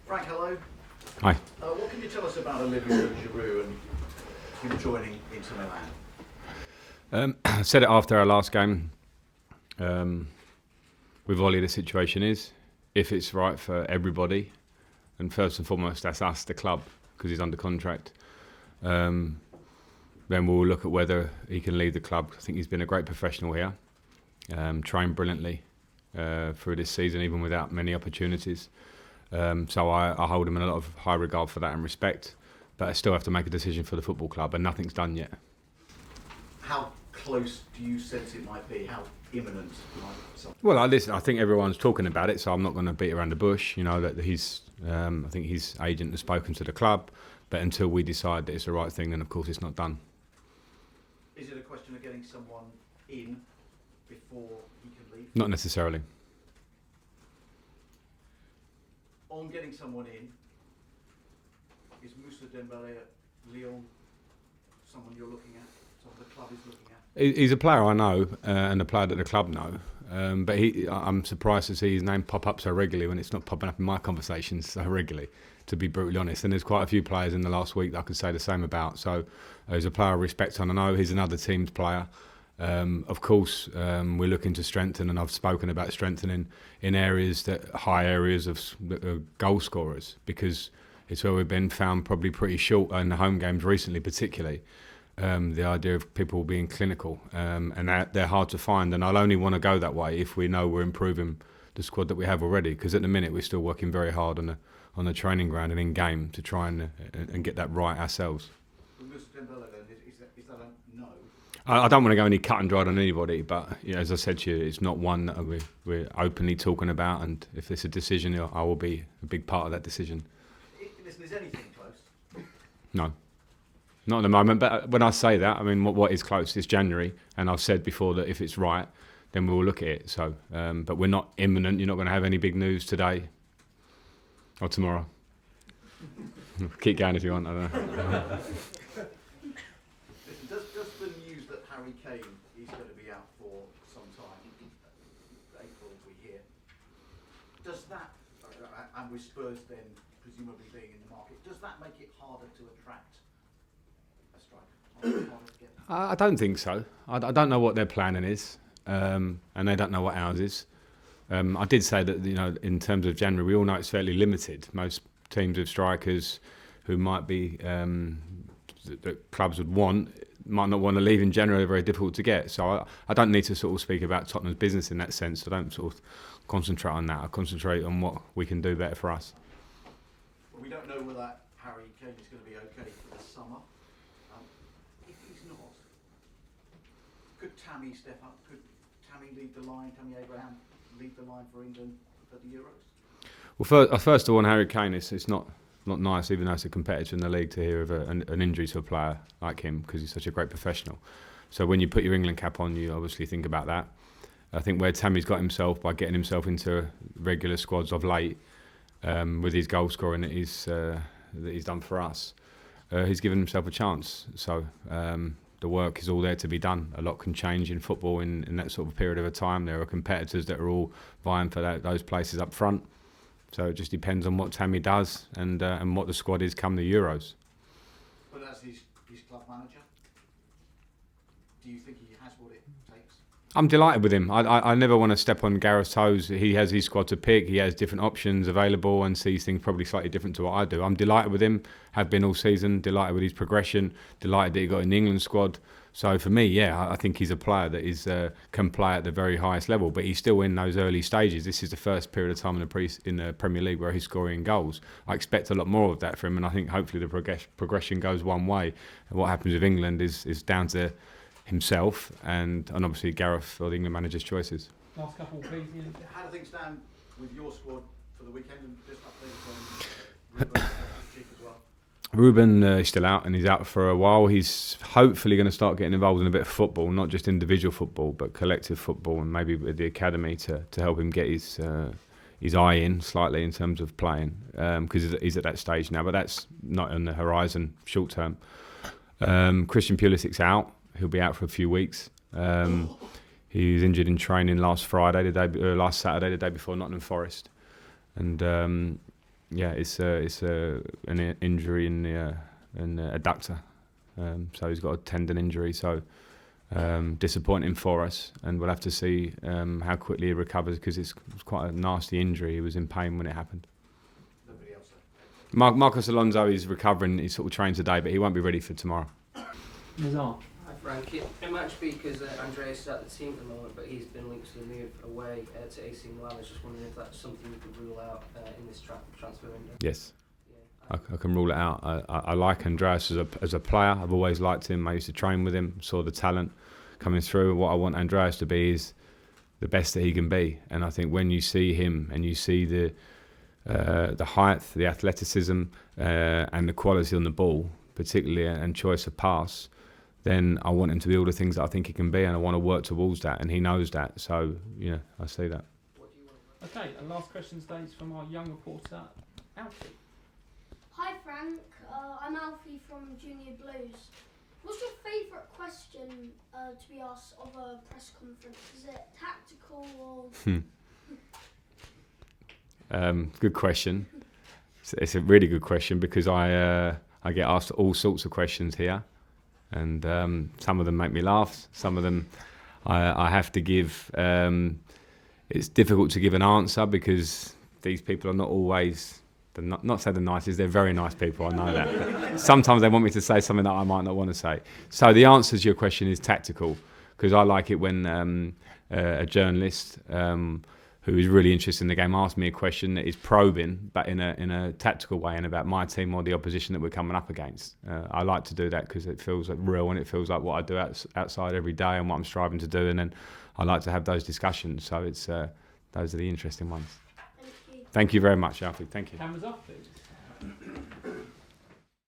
Frank, hello. Hi. What can you tell us about Olivier Giroud and him joining Inter Milan? I said it after our last game. With Ollie, the situation is, if it's right for everybody, and first and foremost, that's us, the club, because he's under contract, then we'll look at whether he can lead the club. I think he's been a great professional here, trained brilliantly through this season, even without many opportunities. So I hold him in a lot of high regard for that and respect, but I still have to make a decision for the football club, and nothing's done yet. How close do you sense it might be? How imminent might something? Well, I think everyone's talking about it, so I'm not going to beat around the bush. You know that I think his agent has spoken to the club, but until we decide that it's the right thing, then of course it's not done. Is it a question of getting someone in before he can leave? Not necessarily. On getting someone in, is Moussa Dembele at Lyon someone you're looking at? Someone the club is looking at? He's a player I know, and a player that the club know. But I'm surprised to see his name pop up so regularly when it's not popping up in my conversations so regularly, to be brutally honest. And there's quite a few players in the last week that I could say the same about. So he's a player I respect and I know he's another team's player. Of course, we're looking to strengthen, and I've spoken about strengthening in high areas of goal scorers, because it's where we've been found probably pretty short in the home games recently, particularly. The idea of people being clinical, and they're hard to find, and I'll only want to go that way if we know we're improving the squad that we have already, because at the minute we're still working very hard on the training ground and in game to try and get that right ourselves. Is that a no? I don't want to go any cut and dried on anybody, but as I said to you, it's not one that we're openly talking about, and if it's a decision, I will be a big part of that decision. Listen, is anything close? No. Not at the moment, but when I say that, I mean what is close is January, and I've said before that if it's right, then we'll look at it. So, but we're not imminent. You're not going to have any big news today or tomorrow. Keep going if you want. I don't know. Listen, does the news that Harry Kane is going to be out for some time, April we hear, does that, and with Spurs then presumably being in the market, does that make it harder to attract a striker? I don't think so. I don't know what their planning is, and they don't know what ours is. I did say that in terms of January, we all know it's fairly limited. Most teams with strikers who might be that clubs would want might not want to leave in January. They're very difficult to get. So I don't need to sort of speak about Tottenham's business in that sense. I don't sort of concentrate on that. I concentrate on what we can do better for us. Well, we don't know whether Harry Kane is going to be okay for the summer. If he's not, could Tammy step up? Could Tammy lead the line? Tammy Abraham lead the line for England for the Euros? Well, first of all, on Harry Kane, it's not nice, even though it's a competitor in the league, to hear of an injury to a player like him, because he's such a great professional. So when you put your England cap on, you obviously think about that. I think where Tammy's got himself by getting himself into regular squads of late, with his goal scoring that he's done for us, he's given himself a chance. So the work is all there to be done. A lot can change in football in that sort of period of a time. There are competitors that are all vying for those places up front. So it just depends on what Tammy does and what the squad is come the Euros. But as his club manager, do you think he has what it takes? I'm delighted with him. I never want to step on Gareth's toes. He has his squad to pick. He has different options available and sees things probably slightly different to what I do. I'm delighted with him, have been all season, delighted with his progression, delighted that he got in the England squad. So for me, I think he's a player that can play at the very highest level, but he's still in those early stages. This is the first period of time in the Premier League where he's scoring goals. I expect a lot more of that from him, and I think hopefully the progression goes one way. And what happens with England is down to himself and obviously Gareth or the England manager's choices. Last couple, please. Ian. How do things stand with your squad for the weekend, and just update on Ruben as well? Ruben is still out, and he's out for a while. He's hopefully going to start getting involved in a bit of football, not just individual football, but collective football, and maybe with the academy to help him get his eye in slightly in terms of playing, because he's at that stage now. But that's not on the horizon short term. Christian Pulisic's out. He'll be out for a few weeks. He was injured in training last Saturday, the day before Nottingham Forest, and Yeah, it's an injury in the adductor. So he's got a tendon injury. So disappointing for us, and we'll have to see how quickly he recovers, because it's quite a nasty injury. He was in pain when it happened. Nobody else. Marcos Alonso is recovering. He's sort of trained today, but he won't be ready for tomorrow. Nazar. Hi Frank, it might be because Andreas is at the team at the moment, but he's been linked to the move away to AC Milan. I was just wondering if that's something you could rule out in this transfer window. Yes. Yeah. I can rule it out. I like Andreas as a player. I've always liked him. I used to train with him, saw the talent coming through. What I want Andreas to be is the best that he can be. And I think when you see him and you see the height, the athleticism, and the quality on the ball, particularly, and choice of pass, then I want him to be all the things that I think he can be, and I want to work towards that, and he knows that. So, I see that. Okay, and last question today is from our young reporter, Alfie. Hi Frank, I'm Alfie from Junior Blues. What's your favourite question to be asked of a press conference? Is it tactical or...? Good question. It's a really good question, because I get asked all sorts of questions here, and some of them make me laugh. Some of them I have to give. It's difficult to give an answer, because these people are not always, not say the nicest, they're very nice people, I know that. But sometimes they want me to say something that I might not want to say. So the answer to your question is tactical, because I like it when a journalist who is really interested in the game asks me a question that is probing, but in a tactical way, and about my team or the opposition that we're coming up against. I like to do that, because it feels like real, and it feels like what I do outside every day, and what I'm striving to do. And then I like to have those discussions. So it's those are the interesting ones. Thank you. Thank you very much, Alfie. Thank you. Cameras off, please.